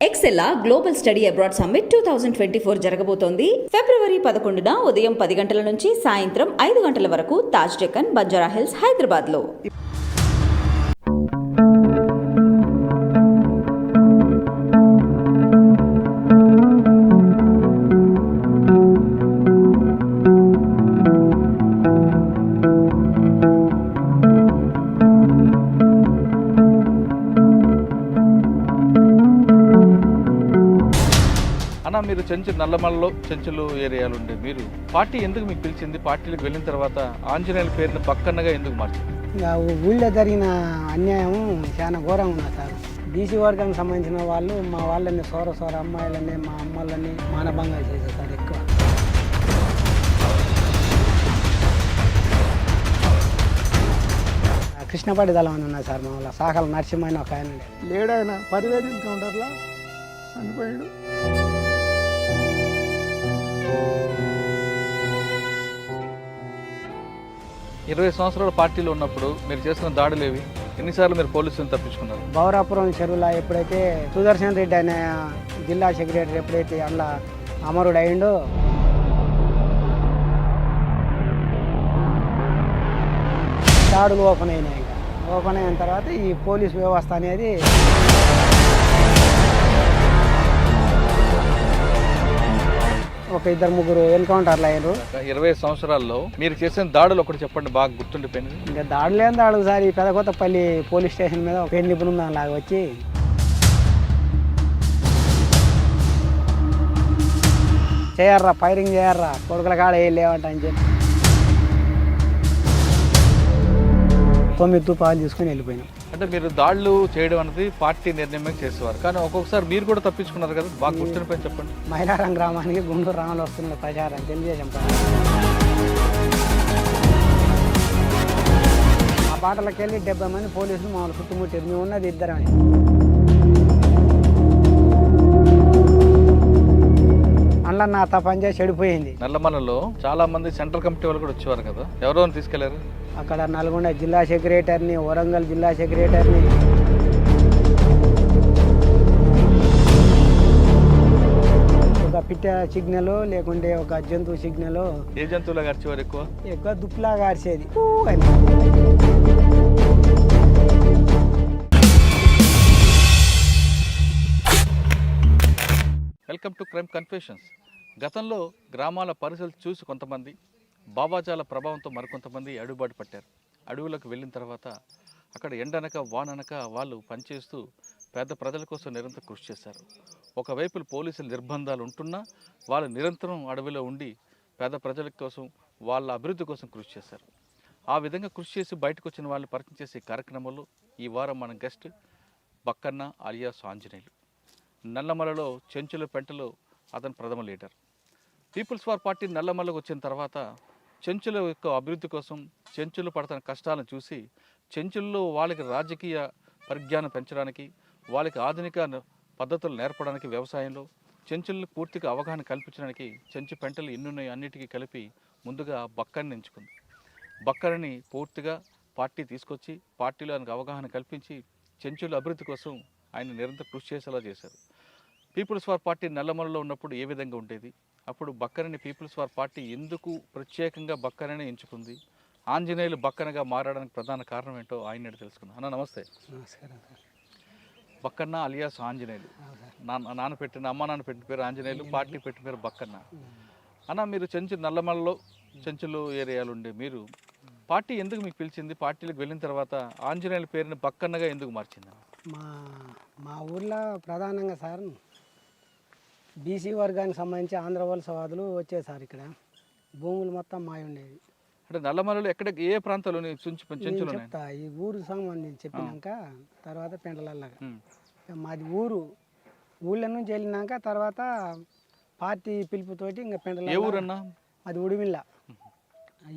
ఎక్సెల్లా global study abroad summit 2024 జరగబోతోంది. ఫిబ్రవరి 11న ఉదయం 10 గంటల నుంచి సాయంత్రం 5 గంటల వరకు తాజ్ డెక్కన్, బంజారా హిల్స్, హైదరాబాద్లో. మీరు నల్లమలలో చెంచులు ఏరియాలు ఉండే మీరు పార్టీ ఎందుకు మీకు పిలిచింది? పార్టీలకు వెళ్ళిన తర్వాత ఆంజనేయుల పేరుని పక్కనగా ఎందుకు మార్చింది? ఇంకా ఊళ్ళో జరిగిన అన్యాయం చాలా ఘోరంగా ఉన్నది సార్. బీసీ వర్గానికి సంబంధించిన వాళ్ళు మా వాళ్ళని సోర అమ్మాయిలని మా అమ్మలని మానభంగాలు చేశారు సార్. ఎక్కువ కృష్ణపాటి దళం అని ఉన్నది సార్. మా వాళ్ళ సాకల నరసింహ ఒక ఆయన లేడాయన పరివేదన కౌంటర్లో చనిపోయాడు. ఇరవై సంవత్సరాల పార్టీలో ఉన్నప్పుడు మీరు చేసిన దాడులేవి? ఎన్నిసార్లు మీరు పోలీసులను తప్పించుకున్నారు? బౌరాపురం చెరువులో ఎప్పుడైతే సుదర్శన్ రెడ్డి అనే జిల్లా సెక్రటరీ ఎప్పుడైతే అందులో అమరుడు అయిండో దాడులు ఓపెన్ అయినాయి. ఓపెన్ అయిన తర్వాత ఈ పోలీస్ వ్యవస్థ అనేది ఒక ఇద్దరు ముగ్గురు ఎన్కౌంటర్లు అయ్యారు. 20 సంవత్సరాల్లో మీరు చేసిన దాడులు ఒకటి చెప్పండి, బాగా గుర్తుండిపోయింది. ఇంకా దాడులేని దాడు సార్. ఈ పెదకొత్తపల్లి పోలీస్ స్టేషన్ మీద ఒక పెళ్లి బృందం లాగా వచ్చి చేయర్రా, ఫైరింగ్ చేయర్రా, కొడుకుల కాడ ఏం లేవంట అని చెప్పి 9 తుపాలు తీసుకుని వెళ్ళిపోయినాం. అంటే మీరు దాడులు చేయడం అనేది పార్టీ నిర్ణయమే చేసేవారు, కానీ ఒక్కొక్కసారి మీరు కూడా తప్పించుకున్నారు కదా, బాగా గుర్తుండిపోయింది చెప్పండి. మైలారం గ్రామానికి గుంటూరు రామలు వస్తున్న ప్రచారం తెలియజేసాం. ఆ బాటలకు వెళ్ళి 70 మంది పోలీసులు మామూలు చుట్టుముట్టారు. మేము ఉన్నది ఇద్దరమే. అందులో నా పనిచేసి చెడిపోయింది. నల్లమలలో చాలా మంది సెంట్రల్ కమిటీ వాళ్ళు కూడా వచ్చేవారు కదా, ఎవరో తీసుకెళ్లారు? అక్కడ నల్గొండ జిల్లా సెక్రటరీని, వరంగల్ జిల్లా సెక్రటరీని, ఒక పిట్ట సిగ్నల్ లేకుంటే ఒక జంతువు సిగ్నల్. ఏ జంతువులాగా అరిచేవారు? ఎక్కువ దుప్పులాగా అరిచేది అని. Welcome to crime confessions. గతంలో గ్రామాల పరిస్థితులు చూసి కొంతమంది, బాబాజాల ప్రభావంతో మరికొంతమంది అడుగుబాటు పట్టారు. అడవులకు వెళ్ళిన తర్వాత అక్కడ ఎండనక వాననక వాళ్ళు పనిచేస్తూ పేద ప్రజల కోసం నిరంతరం కృషి చేశారు. ఒకవైపు పోలీసుల నిర్బంధాలు ఉంటున్నా వాళ్ళు నిరంతరం అడవిలో ఉండి పేద ప్రజల కోసం, వాళ్ళ అభివృద్ధి కోసం కృషి చేశారు. ఆ విధంగా కృషి చేసి బయటకు వచ్చిన వాళ్ళని పరిచయం చేసే కార్యక్రమంలో ఈ వారం మన గెస్ట్ బక్కన్న అలియాస్ ఆంజనేయులు. నల్లమలలో చెంచుల పెంటలో అతను ప్రథమ లీడర్. పీపుల్స్ వార్ పార్టీ నల్లమలకు వచ్చిన తర్వాత చెంచుల యొక్క అభివృద్ధి కోసం, చెంచులు పడుతున్న కష్టాలను చూసి చెంచుల్లో వాళ్ళకి రాజకీయ పరిజ్ఞానం పెంచడానికి, వాళ్ళకి ఆధునిక పద్ధతులు నేర్పడానికి, వ్యవసాయంలో చెంచులను పూర్తిగా అవగాహన కల్పించడానికి చెంచు పెంటలు ఎన్నున్నాయి అన్నిటికీ కలిపి ముందుగా బక్కని ఎంచుకుంది. బక్కని పూర్తిగా పార్టీ తీసుకొచ్చి పార్టీలో ఆయనకు అవగాహన కల్పించి చెంచుల అభివృద్ధి కోసం ఆయన నిరంతరం కృషి చేసేలా చేశారు. పీపుల్స్ వార్ పార్టీ నల్లమలలో ఉన్నప్పుడు ఏ విధంగా ఉండేది, అప్పుడు బక్కరని పీపుల్స్ వార్ పార్టీ ఎందుకు ప్రత్యేకంగా బక్కరనే ఎంచుకుంది, ఆంజనేయులు బక్కనగా మారడానికి ప్రధాన కారణం ఏంటో ఆయన తెలుసుకున్నాం. అన్న నమస్తే. నమస్కారం. బక్కన్న అలియాస్ ఆంజనేయులు. నాన్న పెట్టిన, అమ్మ నాన్న పెట్టిన పేరు ఆంజనేయులు, పార్టీ పెట్టిన పేరు బక్కన్న. అన్న మీరు నల్లమలలో చెంచులు ఏరియాలు ఉండే మీరు పార్టీ ఎందుకు మీకు పిలిచింది? పార్టీలకు వెళ్ళిన తర్వాత ఆంజనేయుల పేరుని బక్కన్నగా ఎందుకు మార్చింది? మా ఊర్లో ప్రధానంగా సార్ బీసీ వర్గానికి సంబంధించి ఆంధ్ర వలసవాదులు వచ్చేది సార్. ఇక్కడ భూములు మొత్తం మాయ ఉండేది. అంటే నల్లమలలో ఎక్కడ, ఏ ప్రాంతాల్లో చెంచులు చెప్తా. ఈ ఊరికి సంబంధించి చెప్పినాక తర్వాత పెంటలల్లాగా మాది ఊళ్ళ నుంచి వెళ్ళినాక తర్వాత పార్టీ పిలుపుతోటి ఇంకా పెంటల. ఏ ఊరన్నా? అది ఉడిమిల్ల.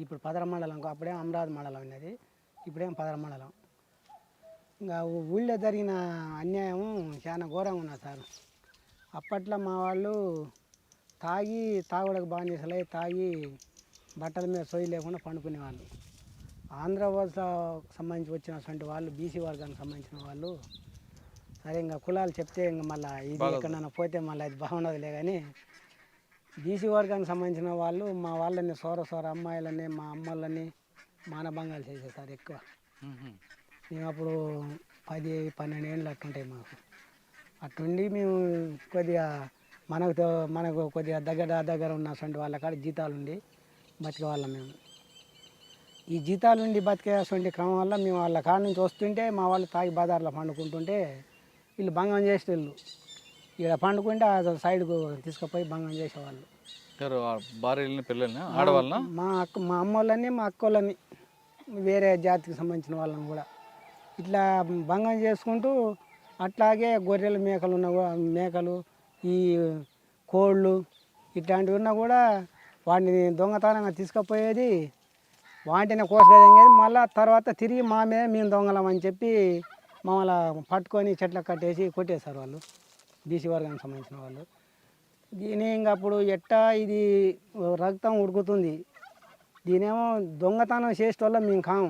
ఇప్పుడు పదర మండలం, అప్పుడేం అమరావతి మండలం ఉన్నది, ఇప్పుడేం పదర మండలం. ఇంకా ఊళ్ళో జరిగిన అన్యాయం చాలా ఘోరంగా ఉన్నది సార్. అప్పట్లో మా వాళ్ళు తాగుడకు బాగా చేసలే, తాగి బట్టల మీద సొయ్యి లేకుండా పండుకునేవాళ్ళు. ఆంధ్ర వలస సంబంధించి వచ్చినటువంటి వాళ్ళు, బీసీ వర్గానికి సంబంధించిన వాళ్ళు సరే ఇంకా కులాలు చెప్తే ఇంకా మళ్ళీ ఇది ఎక్కడన్నా పోతే మళ్ళీ అది బాగుండదులే కానీ బీసీ వర్గానికి సంబంధించిన వాళ్ళు మా వాళ్ళని సోర అమ్మాయిలని మా అమ్మలని మానభంగాలు చేసేసారు ఎక్కువ. మేము అప్పుడు 10-12 ఏళ్ళు అట్టుంటాయి మాకు. అట్టుండి మేము కొద్దిగా మనకు కొద్దిగా దగ్గర ఉన్నటువంటి వాళ్ళ కాడ జీతాలు ఉండి బతికే వాళ్ళం మేము. ఈ జీతాలు ఉండి బతికేటువంటి క్రమం వల్ల మేము వాళ్ళ కాడ నుంచి వస్తుంటే మా వాళ్ళు తాగి బజార్లో పండుకుంటుంటే వీళ్ళు భంగం చేసి వెళ్ళు ఇక్కడ పండుకుంటే ఆ సైడ్కు తీసుకుపోయి భంగం చేసేవాళ్ళు. భార్యలని పిల్లల్ని ఆడవాళ్ళ మా అమ్మ వాళ్ళని మా అక్క వాళ్ళని వేరే జాతికి సంబంధించిన వాళ్ళని కూడా ఇట్లా భంగం చేసుకుంటూ అట్లాగే గొర్రెలు మేకలు ఈ కోళ్ళు ఇట్లాంటివి ఉన్నా కూడా వాటిని దొంగతనంగా తీసుకుపోయేది, వాటిని కోసుకెళ్ళేది. మళ్ళీ తర్వాత తిరిగి మా మీద మేము దొంగలం అని చెప్పి మమ్మల్ని పట్టుకొని చెట్లకు కట్టేసి కొట్టేశారు వాళ్ళు, బీసీ వర్గానికి సంబంధించిన వాళ్ళు. దీని ఇంక అప్పుడు ఎట్టా ఇది రక్తం ఉడుకుతుంది. దీనేమో దొంగతనం చేసేటోళ్ళం మేము కాము.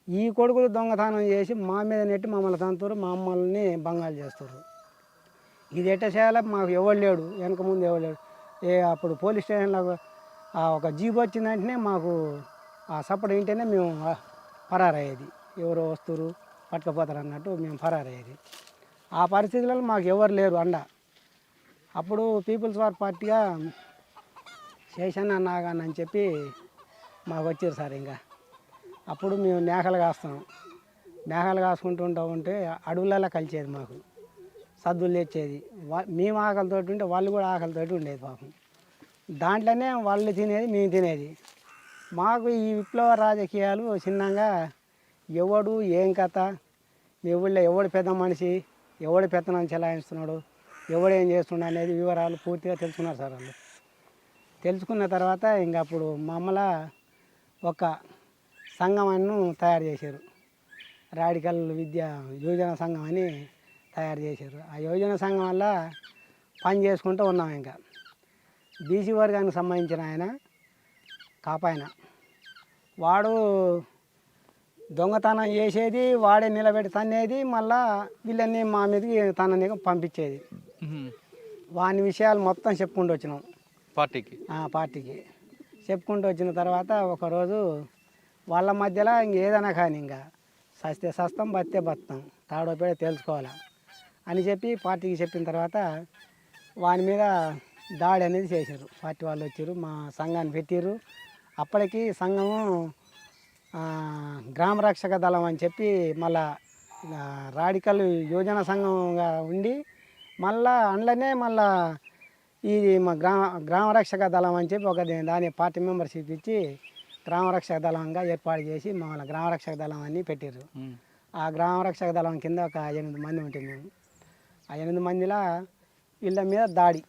ఈ కొడుకులు దొంగతనం చేసి మా మీద నెట్టి మమ్మల్ని తంతురు, మా అమ్మల్ని భంగాలు చేస్తారు. ఇది ఎట్ట చేయాలో మాకు ఎవరు లేడు, వెనక ముందు ఎవరు లేడు. అప్పుడు పోలీస్ స్టేషన్లో ఒక జీబు వచ్చిన వెంటనే మాకు ఆ సపోర్ట్ వింటేనే మేము పరారయ్యేది. ఎవరో వస్తురు పట్టుకపోతారు అన్నట్టు మేము పరారయ్యేది. ఆ పరిస్థితులలో మాకు ఎవరు లేరు అండ. అప్పుడు పీపుల్స్ వార్ పార్టీగా శేషన్న నాగన్ అని చెప్పి మాకు వచ్చారు సార్. ఇంకా అప్పుడు మేము మేకలు కాస్తాం. మేకలు కాసుకుంటూ ఉంటే అడవులలో కలిసేది, మాకు సద్దులు తెచ్చేది. మేము ఆకలితో ఉంటే వాళ్ళు కూడా ఆకలితో ఉండేది పాపం. దాంట్లోనే వాళ్ళు తినేది, మేము తినేది. మాకు ఈ విప్లవ రాజకీయాలు చిన్నగా ఎవడు ఏం కథ, మీ ఊళ్ళో ఎవడు పెద్ద మనిషి, ఎవడు పెత్తనం చెలాయిస్తున్నాడు, ఎవడేం చేస్తున్నాడు అనేది వివరాలు పూర్తిగా తెలుసుకున్నారు సార్ వాళ్ళు. తెలుసుకున్న తర్వాత ఇంక అప్పుడు మమ్మల్ని ఒక సంఘం తయారు చేశారు. రాడికల్ విద్యా యువజన సంఘం అని తయారు చేశారు. ఆ యువజన సంఘం వల్ల పని చేసుకుంటూ ఉన్నాం. ఇంకా బీసీ వర్గానికి సంబంధించిన ఆయన కాపాయన, వాడు దొంగతనం చేసేది, వాడే నిలబెట్టి తన్నేది, మళ్ళా వీళ్ళని మా మీదకి తనని పంపించేది. వాని విషయాలు మొత్తం చెప్పుకుంటూ వచ్చినాం పార్టీకి చెప్పుకుంటూ వచ్చిన తర్వాత ఒకరోజు వాళ్ళ మధ్యలో ఇంకేదైనా కానీ ఇంకా సస్తే సస్తం బత్తే బతాం తాడో పేడ తెలుసుకోవాలా అని చెప్పి పార్టీకి చెప్పిన తర్వాత వాని మీద దాడి అనేది చేశారు. పార్టీ వాళ్ళు వచ్చారు, మా సంఘాన్ని పెట్టారు. అప్పటికి సంఘము గ్రామ రక్షక దళం అని చెప్పి మళ్ళా రాడికల్ యోజన సంఘంగా ఉండి మళ్ళా అందులోనే మళ్ళా ఇది మా గ్రామ రక్షక దళం అని చెప్పి ఒక దాని పార్టీ మెంబర్షిప్ ఇచ్చి గ్రామ రక్షక దళంగా ఏర్పాటు చేసి మమ్మల్ని గ్రామ రక్షక దళం అని పెట్టారు. ఆ గ్రామ రక్షక దళం కింద ఒక 8 మంది ఉంటుంది. మేము ఆ 8 మందిలో వీళ్ళ మీద దాడి.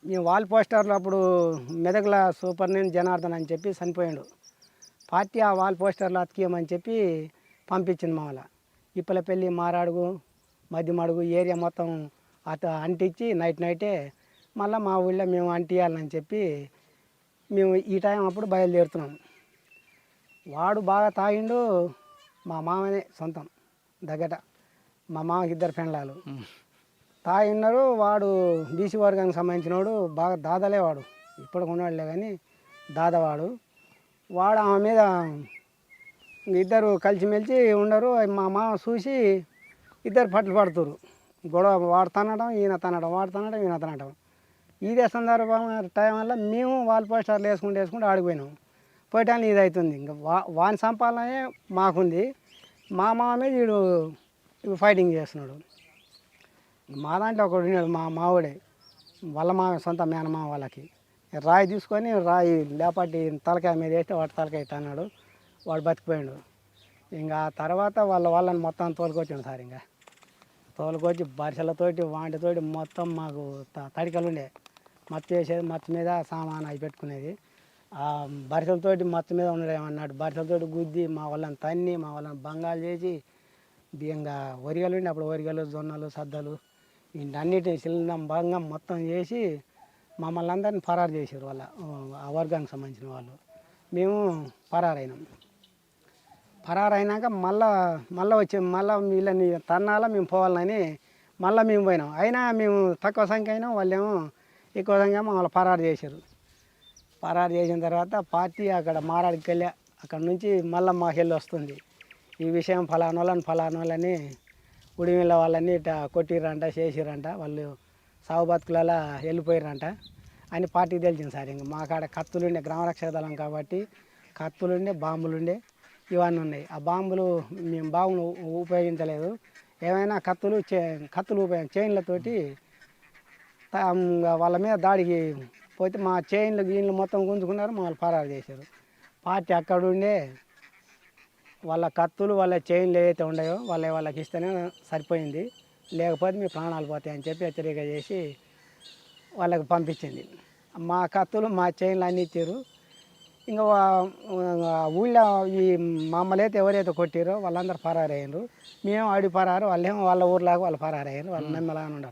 మేము వాల్ పోస్టర్లు అప్పుడు మెదక్ల సూపరింటెండెంట్ జనార్దన్ అని చెప్పి చనిపోయాడు. పార్టీ ఆ వాల్ పోస్టర్లు అతికియమని చెప్పి పంపించింది మమ్మల్ని. ఇప్పలపల్లి, మారాడుగు, మధ్యమడుగు ఏరియా మొత్తం అంటించి నైటే మళ్ళీ మా ఊళ్ళో మేము అంటియాలని చెప్పి మేము ఈ టైం అప్పుడు బయలుదేరుతున్నాం. వాడు బాగా తాగిండు. మా మామనే సొంతం దగ్గర, మా మామకి 2 పెండ్లాలు తాగిన్నారు. వాడు బీసీ వర్గానికి సంబంధించిన వాడు, బాగా దాదాలే వాడు, ఇప్పటికి ఉన్నాడులే కానీ దాదావాడు. వాడు ఆమె మీద ఇద్దరు కలిసిమెలిసి ఉండరు. మా మామ చూసి ఇద్దరు పట్లు పడుతురు. గొడవ వాడు తనడం, ఈయన తనడం, వాడు తనడం, ఈయన తనడం. ఇదే సందర్భం టైం వల్ల మేము వాల్ పోస్టర్లు వేసుకుంటూ ఆడిపోయినాం. పోయటానికి ఇది అవుతుంది. ఇంకా వాని సంపాదనే మాకుంది. మా మామ మీద వీడు ఫైటింగ్ చేస్తున్నాడు. మా దాంట్లో ఒకడు ఉన్నాడు, మా మావుడే, వాళ్ళ మామ సొంత మేనమామ వాళ్ళకి రాయి తీసుకొని రాయి లేపాటి తలకాయ మీద వేస్తే వాడు తలకాయ అన్నాడు. వాడు బతికిపోయాడు. ఇంకా తర్వాత వాళ్ళని మొత్తం తోలుకొచ్చాడు సార్. ఇంకా తోలుకొచ్చి బరిసెలతోటి వాటితోటి మొత్తం మాకు తడికలు ఉండే మత్తు వేసేది, మత్తు మీద సామాన్ అవి పెట్టుకునేది. ఆ బరిసెలతోటి మత్తు మీద ఉండేమన్నాడు. బరిసెలతోటి గుద్ది మా వాళ్ళని తన్ని, మా వాళ్ళని భంగాలు చేసి ఇంకా వరిగలు ఉండి అప్పుడు వరిగలు, జొన్నలు, సద్దలు వీటన్నిటిని చిల్లం భంగం మొత్తం చేసి మమ్మల్ని అందరినీ పరారు చేశారు. ఆ వర్గానికి సంబంధించిన వాళ్ళు. మేము పరారైనాం. పరారైనాక మళ్ళీ వచ్చి వీళ్ళని తన్నాల మేము పోవాలని మళ్ళీ మేము పోయినాం. అయినా మేము తక్కువ సంఖ్య అయినా వాళ్ళేమో ఎక్కువ సంఖ్య మమ్మల్ని పరారు చేశారు. పరారు చేసిన తర్వాత పార్టీ అక్కడ మారాడికి వెళ్ళా. అక్కడ నుంచి మళ్ళీ మాకు వెళ్ళి వస్తుంది, ఈ విషయం ఫలానా వాళ్ళని ఉడిమిళ్ళ వాళ్ళని ఇట్లా కొట్టిర్రంట, చేసిర్రంట, వాళ్ళు సాగు బతుకులలో వెళ్ళిపోయారంట అని పార్టీకి తెలిసింది సార్. ఇంకా మా కాడ కత్తులుండే, గ్రామరక్షక దళం కాబట్టి కత్తులుండే, బాంబులుండే, ఇవన్నీ ఉన్నాయి. ఆ బాంబులు మేము బాంబులు ఉపయోగించలేదు. ఏమైనా కత్తులు చైన్లతోటి వాళ్ళ మీద దాడికి పోతే మా గీన్లు మొత్తం గుంజుకున్నారు, మమ్మల్ని పరారు చేశారు. పార్టీ అక్కడ ఉండే వాళ్ళ కత్తులు వాళ్ళ చైన్లు ఏవైతే ఉన్నాయో వాళ్ళకి ఇస్తేనే సరిపోయింది, లేకపోతే మీ ప్రాణాలు పోతాయని చెప్పి హెచ్చరిక చేసి వాళ్ళకి పంపించింది. మా కత్తులు మా చైన్లు అన్నీ ఇచ్చారు. ఇంకా ఊళ్ళో ఈ మమ్మల్ని అయితే ఎవరైతే కొట్టారో వాళ్ళందరూ పరారయ్యారు. మేము ఆడి పరారు, వాళ్ళేమో వాళ్ళ ఊర్లాగా వాళ్ళు పరారయ్యారు. వాళ్ళు నమ్మలాగా ఉండరు.